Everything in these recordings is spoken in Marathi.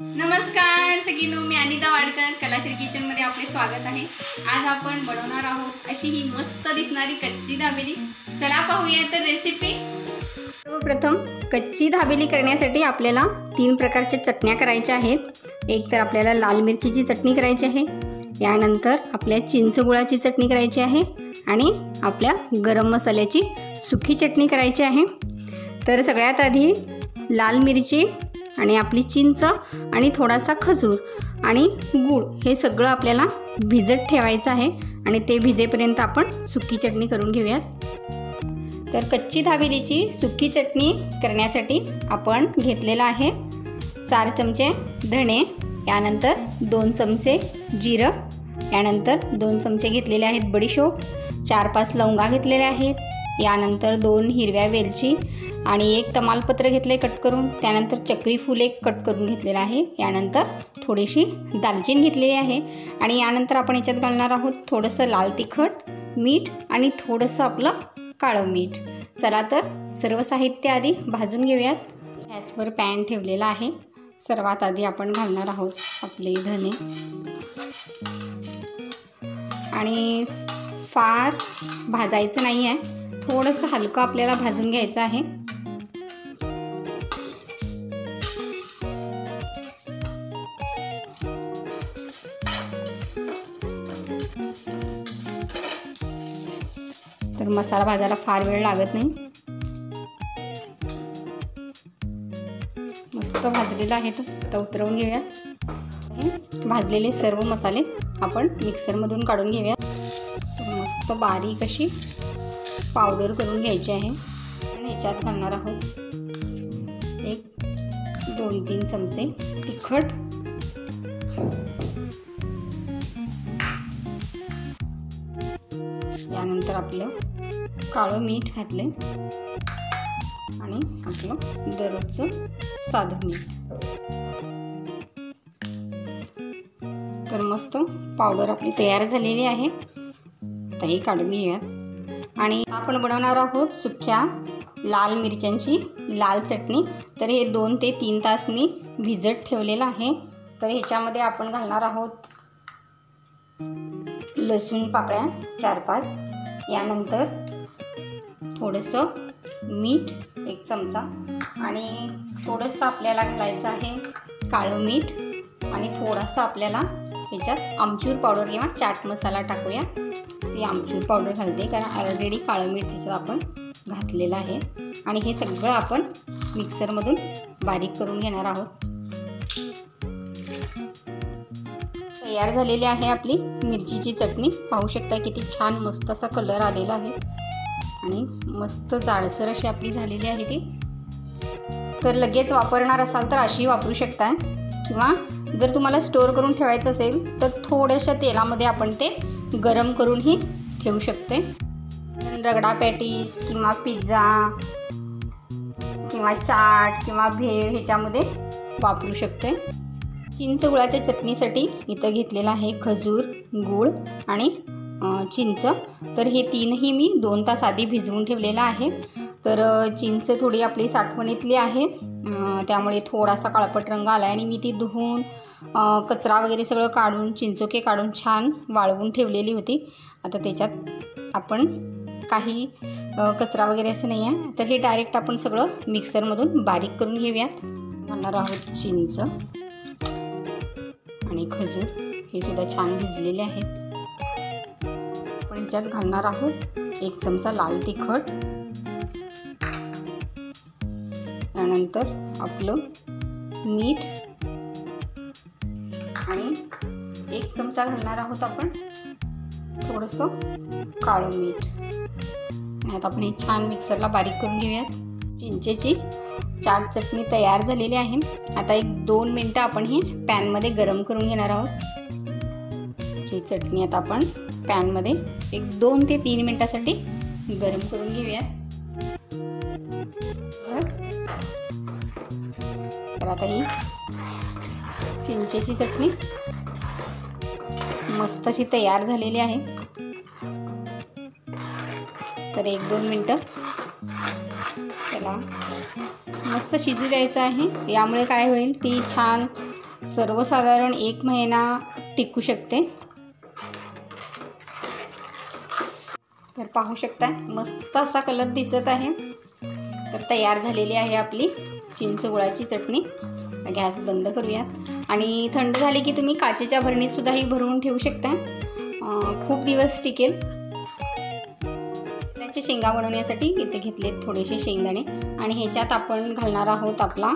नमस्कार सगळींनो, मी अनिता वाडकर कलाश्री किचनमध्ये आपले स्वागत आहे। आज आपण बनवणार आहोत अशी ही मस्त दिसणारी कच्ची दाबेली। चला पाहूया तर रेसिपी। सर्वप्रथम कच्ची दाबेली करण्यासाठी आपल्याला 3 प्रकारच्या चटण्या करायच्या आहेत। एक तर आपल्याला लाल मिरचीची चटणी करायची आहे, यानंतर आपल्या चिंच गुळाची चटणी करायची आहे आणि आपल्या गरम मसाल्याची सुकी चटणी करायची आहे। तर सगळ्यात आधी लाल मिरची आणि आपली चिंच आणि थोडासा खजूर आणि गूळ हे सगळं आपल्याला भिजत ठेवायचं आहे आणि ते भिजेपर्यंत आपण सुकी चटणी करून घेऊयात। तर कच्ची दाबेलीची सुकी चटणी करण्यासाठी आपण घेतलेला आहे 4 चमचे धणे, यानंतर 2 चमचे जिरं, यानंतर 2 चमचे घेतलेले आहेत बडीशोप, 4-5 लवंगा घेतलेल्या आहेत, यानंतर 2 हिरव्या वेलची आणि 1 तमालपत्र घेतले कट करून, त्यानंतर चक्री फूल 1 कट करून घेतलेला आहे, यानंतर थोडीशी दालचिनी घेतलेली आहे आणि यानंतर आपण याच्यात घालणार आहोत थोडंसं लाल तिखट, मीठ आणि थोडंसं आपलं काळं मीठ। चला तर सर्व साहित्य आधी भाजून घेऊयात। गॅसवर पॅन ठेवलेला आहे। सर्वात आधी आपण घालणार आहोत आपले धने आणि फार भाजायचं नाही आहे, थोडंसं हलकं आपल्याला भाजून घ्यायचं आहे। तर मसाला भाजायला फार वेळ लागत नाही, मस्त भाजलेला आहे तो। आता उतरवून घेऊयात। भाजलेले सर्व मसाले आपण मिक्सरमधून काढून घेऊयात। मस्त बारीक अशी पावडर करून घ्यायची आहे आणि याच्यात घालणार आहोत 2-3 चमचे तिखट, यानंतर आपलं काळं मीठ घातले आणि आपलं दररोजचं साधं मीठ। तर मस्त पावडर आपली तयार झालेली आहे। आता हे काढून घेऊयात आणि आपण बनवणार आहोत सुक्या लाल मिरच्यांची लाल चटणी। तर हे 2 ते 3 तास मी भिजत ठेवलेलं आहे। तर ह्याच्यामध्ये आपण घालणार आहोत लसूण पाकळ्या 4-5, यानंतर थोडंसं मीठ 1 चमचा आणि थोडंसं आपल्याला घालायचं आहे काळं मीठ आणि थोडंसं आपल्याला ह्याच्यात आमचूर पावडर किंवा चाट मसाला टाकूया। ही आमचूर पावडर घालते कारण ऑलरेडी काळं मीठ त्याच्यात आपण घातलेलं आहे आणि हे सगळं आपण मिक्सरमधून बारीक करून घेणार आहोत। तयार झालेली आहे आपली मिरचीची चटणी। पाहू शकता किती छान मस्त असा कलर आलेला आहे आणि मस्त जाडसर अशी आपली झालेली आहे ती। तर लगेच वापरणार असाल तर अशी वापरू शकता किंवा जर तुम्हाला स्टोअर करून ठेवायचं असेल तर थोड्याशा तेलामध्ये आपण ते गरम करूनही ठेवू शकते। रगडा पॅटीस किंवा पिझ्झा किंवा चाट किंवा भेळ ह्याच्यामध्ये वापरू शकते। चिंच गुळाच्या चटणीसाठी इथं घेतलेला आहे खजूर, गूळ आणि चिंच। तर हे 3ही मी 2 तास आधी भिजवून ठेवलेलं आहे। तर चिंच थोडी आपली साठवणीतली आहे, त्यामुळे थोडासा काळपट रंग आला आणि मी ती धुवून कचरा वगैरे सगळं काढून चिंचोके काढून छान वाळवून ठेवलेली होती। आता त्याच्यात आपण काही कचरा वगैरे असं नाही आहे, तर हे डायरेक्ट आपण सगळं मिक्सरमधून बारीक करून घेऊयात। घालणार आहोत चिंच आणि खजूर, हे सुद्धा छान भिजलेले आहेत। आपण ह्याच्यात घालणार आहोत 1 चमचा लाल तिखट, त्यानंतर आपलं मीठ आणि 1 चमचा घालणार आहोत आपण थोडंसं काळं मीठ आणि आता आपण हे छान मिक्सरला बारीक करून घेऊयात। चिंचेची चाट चटणी तयार झालेली आहे। आता 1-2 मिनटं आपण ही पॅनमध्ये गरम करून घेणार आहोत। ही चटणी आता आपण पॅनमध्ये 1-2 ते 3 मिनटासाठी गरम करून घेऊयात। तर आता ही चिंचेची चटणी मस्त अशी तयार झालेली आहे। तर 1-2 मिनटं त्याला मस्त शिजू द्यायचं आहे। यामुळे काय होईल, ती छान सर्वसाधारण 1 महिना टिकू शकते। तर पाहू शकता मस्त असा कलर दिसत आहे। तर तयार झालेली आहे आपली चिंच गुळाची चटणी। गॅस बंद करूयात आणि थंड झाली की तुम्ही काचेच्या भरणीतसुद्धा ही भरवून ठेवू शकता, खूप दिवस टिकेल। त्याचे शेंगा बनवण्यासाठी इथे घेतले थोडेसे शेंगदाणे आणि ह्याच्यात आपण घालणार आहोत आपला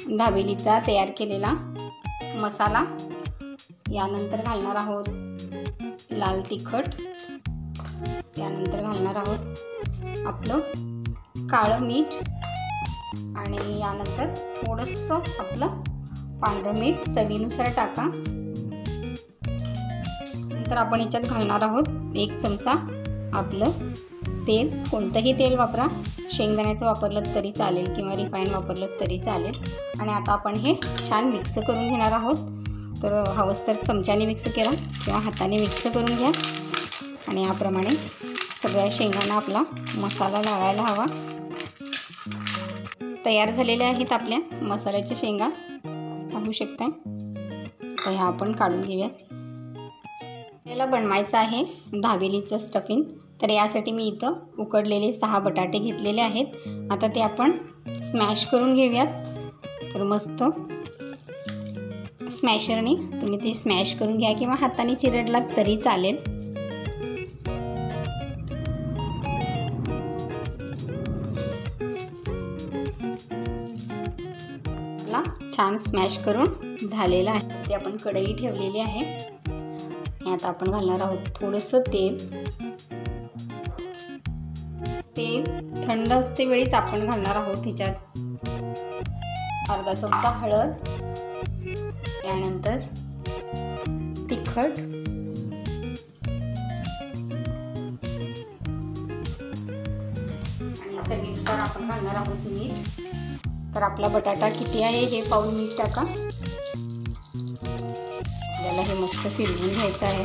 दाबेलीचा तयार केलेला मसाला। यानंतर घालणार आहोत लाल तिखट, यानंतर घालणार आहोत आपलं काळं मीठ आणि यानंतर थोडंसं आपलं पांढरं मीठ चवीनुसार टाका। नंतर आपण याच्यात घालणार आहोत 1 चमचा आपलं तेल, कोणतंही तेल वापरा, शेंगदाण्याचं वापरलं तरी चालेल किंवा रिफाईन वापरलं तरी चालेल। आणि आता आपण हे छान मिक्स करून घेणार आहोत। तर हवंच तर चमच्याने मिक्स करा किंवा हाताने मिक्स करून घ्या आणि याप्रमाणे सगळ्या शेंगांना आपला मसाला लागायला हवा। तयार झालेल्या आहेत आपल्या मसाल्याच्या शेंगा, पाहू शकता। तर ह्या आपण काढून घेऊयात। याला बनवायचं आहे दाबेलीचं स्टफिंग। तर यासाठी मी इथं उकडलेले 6 बटाटे घेतलेले आहेत। आता ते आपण स्मॅश करून घेऊयात। तर मस्त स्मॅशरने तुम्ही ते स्मॅश करून घ्या किंवा हाताने चिरडला तरी चालेल। छान स्मॅश करून झालेला आहे। ते आपण कढई ठेवलेली आहे। यात आपण घालणार आहोत थोडंसं तेल। तेल थंड असते वेळीच आपण घालणार आहोत ह्याच्यात अर्धा चमचा हळद, यानंतर तिखट, आणि चवीनुसार आपण घालणार आहोत मीठ। तर आपला बटाटा किती आहे हे पाहून मीठ टाका। आपल्याला हे मस्त फिरवून घ्यायचं आहे,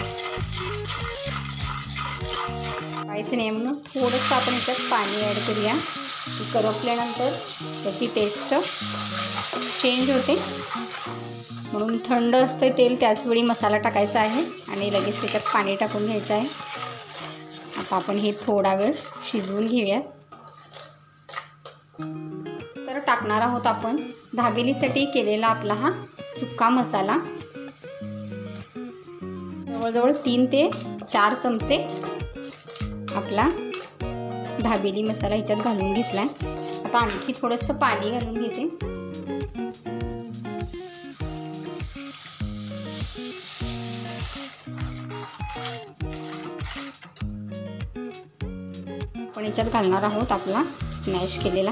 काहीच नाही म्हणून थोडंसं आपण याच्यात पाणी ॲड करूया। करपल्यानंतर त्याची टेस्ट चेंज होते, म्हणून थंड असते तेल त्याचवेळी मसाला टाकायचा आहे आणि लगेच त्याच्यात पाणी टाकून घ्यायचं आहे। आता आपण हे थोडा वेळ शिजवून घेऊया। तर टाकणार आहोत आपण दाबेलीसाठी केलेला आपला हा सुक्का मसाला। जवळजवळ 3 ते 4 चमचे आपला दाबेली मसाला ह्याच्यात घालून घेतला आहे। आता आणखी थोडंसं पाणी घालून घेते। आपण ह्याच्यात घालणार आहोत आपला स्मॅश केलेला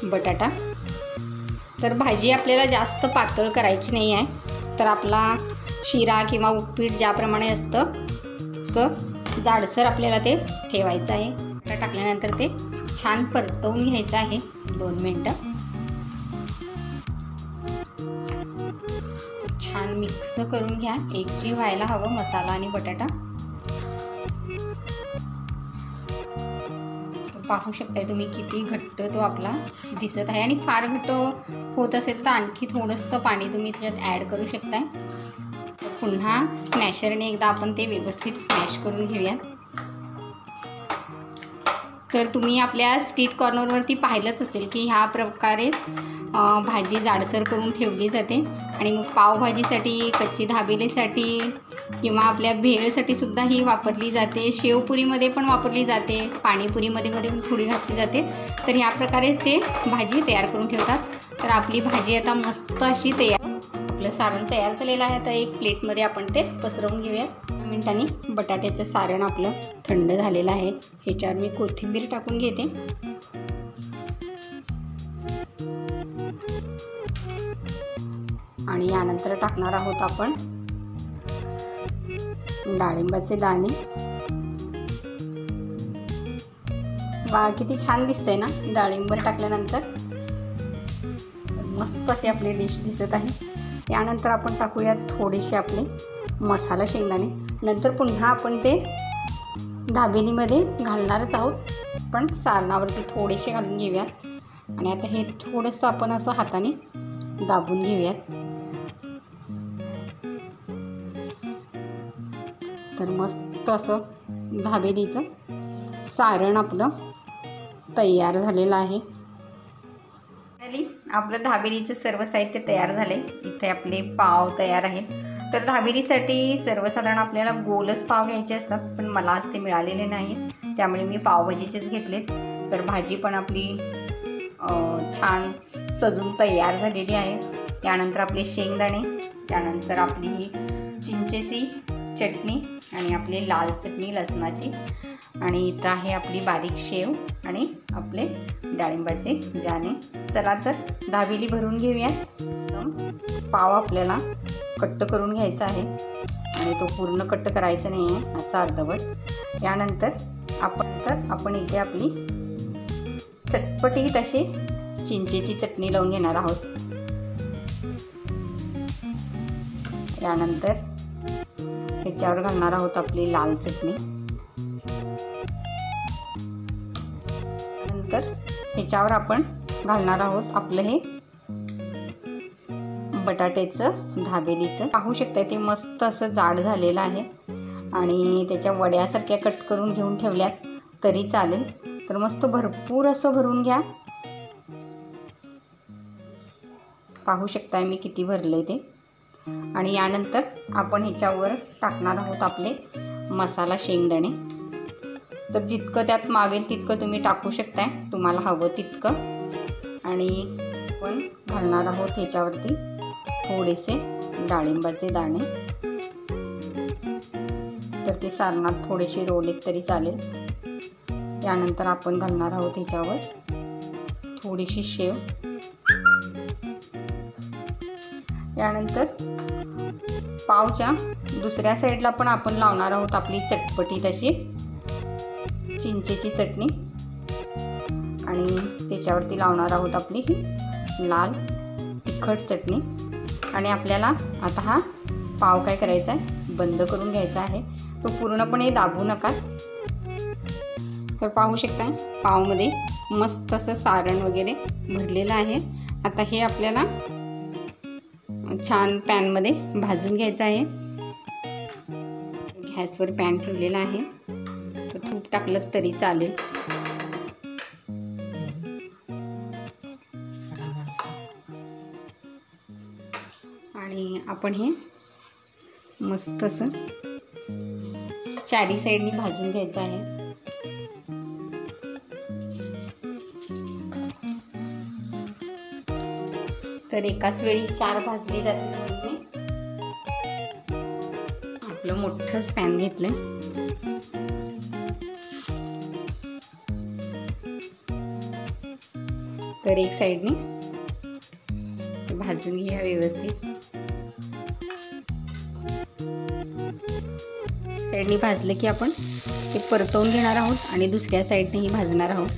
बटाटा। तर भाजी आपल्याला जास्त पातळ करायची नाही आहे। तर आपला शिरा किंवा उपीट ज्याप्रमाणे असतं तर जाडसर आपल्याला ते ठेवायचं आहे। बटाटा टाकल्यानंतर ते छान परतवून घ्यायचं आहे 2 मिनटं। छान मिक्स करून घ्या, एकजीव व्हायला हवं मसाला आणि बटाटा। पाहू शकताय तुम्ही किती घट्ट तो आपला दिसत आहे आणि फार घट्ट होत असेल तर आणखी थोडंसं पाणी तुम्ही त्याच्यात ॲड करू शकताय। पुन्हा स्मॅशरने एकदा आपण ते व्यवस्थित स्मॅश करून घेऊया। तर तुम्ही आपल्या स्ट्रीट कॉर्नरवरती पाहिलंच असेल की ह्या प्रकारेच भाजी जाडसर करून ठेवली जाते आणि मग पावभाजीसाठी, कच्ची दाबेलीसाठी किंवा आपल्या भेळसाठी सुद्धा ही वापरली जाते। शेवपुरीमध्ये पण वापरली जाते, पाणीपुरीमध्ये पण थोडी घातली जाते। तर ह्या प्रकारेच ते भाजी तयार करून ठेवतात। तर आपली भाजी आता मस्त अशी तयार, आपलं सारण तयार झालेलं आहे। आता एक प्लेटमध्ये आपण ते पसरवून घेऊया। 2 मिनिटांनी बटाट्याचं सारण आपलं थंड झालेलं आहे। ह्याच्यावर मी कोथिंबीर टाकून घेते। आणि यानंतर टाकणार आहोत आपण डाळिंबाचे दाणे। वा किती छान दिसतंय ना डाळिंब टाकल्यानंतर, मस्त अशी आपली डिश दिसत आहे। यानंतर आपण टाकूया थोडेसे आपले मसाला शेंगदाणे। नंतर पुन्हा आपण ते दाबेलीमध्ये घालणारच आहोत, पण सारणावरती थोडेसे घालून घेऊयात। आणि आता हे थोडंसं आपण असं हाताने दाबून घेऊयात. तर मस्त असं दाबेलीचं सारण आपलं तयार झालेलं आहे. आपलं दाबेलीचं सर्व साहित्य तयार झाले. इथे आपले पाव तयार आहेत. तर दाबेलीसाठी सर्वसाधारण आपल्याला गोलच पाव घ्यायचे असतात, पण मला आज ते मिळालेले नाही, त्यामुळे मी पावभाजीचेच घेतलेत. तर भाजी पण आपली छान सजून तयार झालेली आहे. यानंतर आपले शेंगदाणे, त्यानंतर आपली ही चिंचेची चटणी आणि आपली लाल चटणी लसणाची, आणि इथं आहे आपली बारीक शेव आणि आपले डाळिंबाचे दाणे. चला तर दाबेली भरून घेऊयात. पाव आपल्याला कट्ट करून घ्यायचा आहे आणि तो पूर्ण कट्ट करायचा नाही आहे, असा अर्धवट. यानंतर आपण इथे आपली चटपटीत अशी चिंचेची चटणी लावून घेणार आहोत. यानंतर ह्याच्यावर घालणार आहोत आपली लाल चटणी. नंतर ह्याच्यावर आपण घालणार आहोत आपलं हे बटाट्याचं दाबेलीचं. पाहू शकता ते मस्त असं जाड झालेलं आहे आणि त्याच्या वड्यासारख्या कट करून घेऊन ठेवल्यात तरी चालेल. तर मस्त भरपूर असं भरून घ्या. पाहू शकताय मी किती भरले ते. आणि यानंतर आपण ह्याच्यावर टाकणार आहोत आपले मसाला शेंगदाणे. तर जितकं त्यात मावेल तितकं तुम्ही टाकू शकताय, तुम्हाला हवं तितकं. आणि आपण घालणार आहोत ह्याच्यावरती थोडेसे डाळिंबाचे दाणे. तर ते सारणात थोडेसे रोवलेत तरी चालेल. यानंतर आपण घालणार आहोत ह्याच्यावर थोडीशी शेव. यानंतर पावच्या दुसऱ्या साईडला पण आपण लावणार आहोत आपली चटपटीत अशी चिंचेची चटणी आणि त्याच्यावरती लावणार आहोत आपली लाल तिखट चटणी. आणि आपल्याला आता हा पाव काय करायचा आहे, बंद करून घ्यायचा आहे. तो पूर्णपणे दाबू नका. तर पाहू शकता पावमध्ये मस्त असं सारण वगैरे भरलेलं आहे. आता हे आपल्याला छान पॅनमध्ये भाजून घ्यायचं आहे. गॅसवर पॅन ठेवलेला आहे, तर तूप टाकलं तरी चालेल. आणि आपण हे मस्त असं चारी साईडनी भाजून घ्यायचं आहे. तर एकाच वेळी 4 भाजली जाते म्हणून आपलं मोठंच पॅन घेतलंय. तर एक साईडनी भाजून घ्या व्यवस्थित. साईडनी भाजलं की आपण ते परतवून घेणार आहोत आणि दुसऱ्या साईडनेही भाजणार आहोत.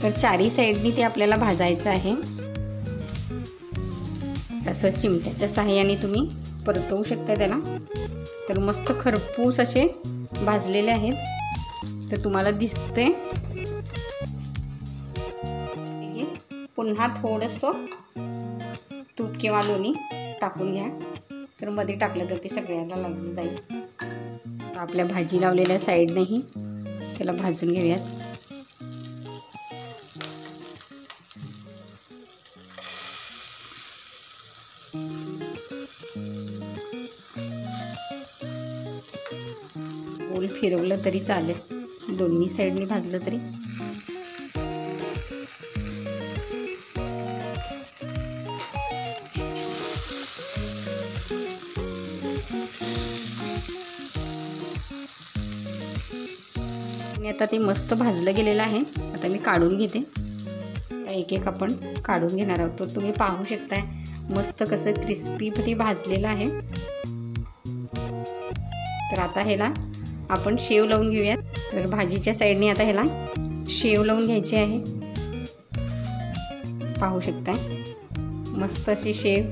तर चारी साईडनी ते आपल्याला भाजायचं आहे. असं चिमट्याच्या सहाय्याने तुम्ही परतवू शकता त्याला. तर मस्त खरपूस असे भाजलेले आहेत. तर तुम्हाला दिसते. पुन्हा थोडंसं तूप किंवा लोणी टाकून घ्या. तर मध्ये टाकलं तर ते सगळ्याला लागून जाईल. आपल्या भाजी लावलेल्या साईडनेही त्याला भाजून घेऊयात. गोल फिरवलं तरी चालेल, दोन्ही साईडनी भाजलं तरी. आणि आता ते मस्त भाजलं गेलेलं आहे. आता मी काढून घेते. आता एक एक आपण काढून घेणार आहोत. तर तुम्ही पाहू शकताय मस्त कसं क्रिस्पी ते भाजलेलं आहे. तर आता ह्याला आपण शेव लावून घेऊयात. तर भाजीच्या साईडने आता ह्याला शेव लावून घ्यायची आहे. पाहू शकताय मस्त अशी शेव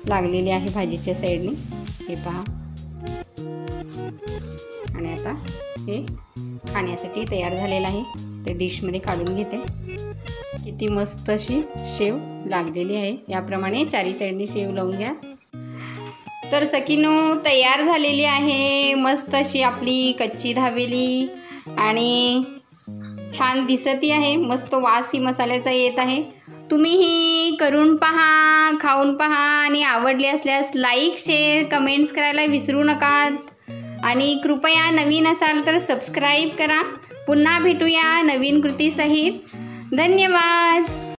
लागलेली आहे भाजीच्या साईडने. हे पहा. आणि आता हे खाण्यासाठी तयार झालेलं आहे. या डिशमध्ये काढून घेते. किती मस्त अशी शेव लागलेली आहे. याप्रमाणे चारी साईडनी शेव लावून घ्या. तर सखीनो तयार झालेली आहे मस्त अशी आपली कच्ची दाबेली आणि छान दिसतही आहे. मस्त वास ही मसाल्याचा येत आहे. तुम्हीही करून पहा, खाऊन पहा आणि आवडले असल्यास लाईक, शेअर, कमेंट्स करायला विसरू नका. आणि कृपया नवीन असाल तर सबस्क्राईब करा. पुन्हा भेटूया नवीन कृतीसहित. धन्यवाद.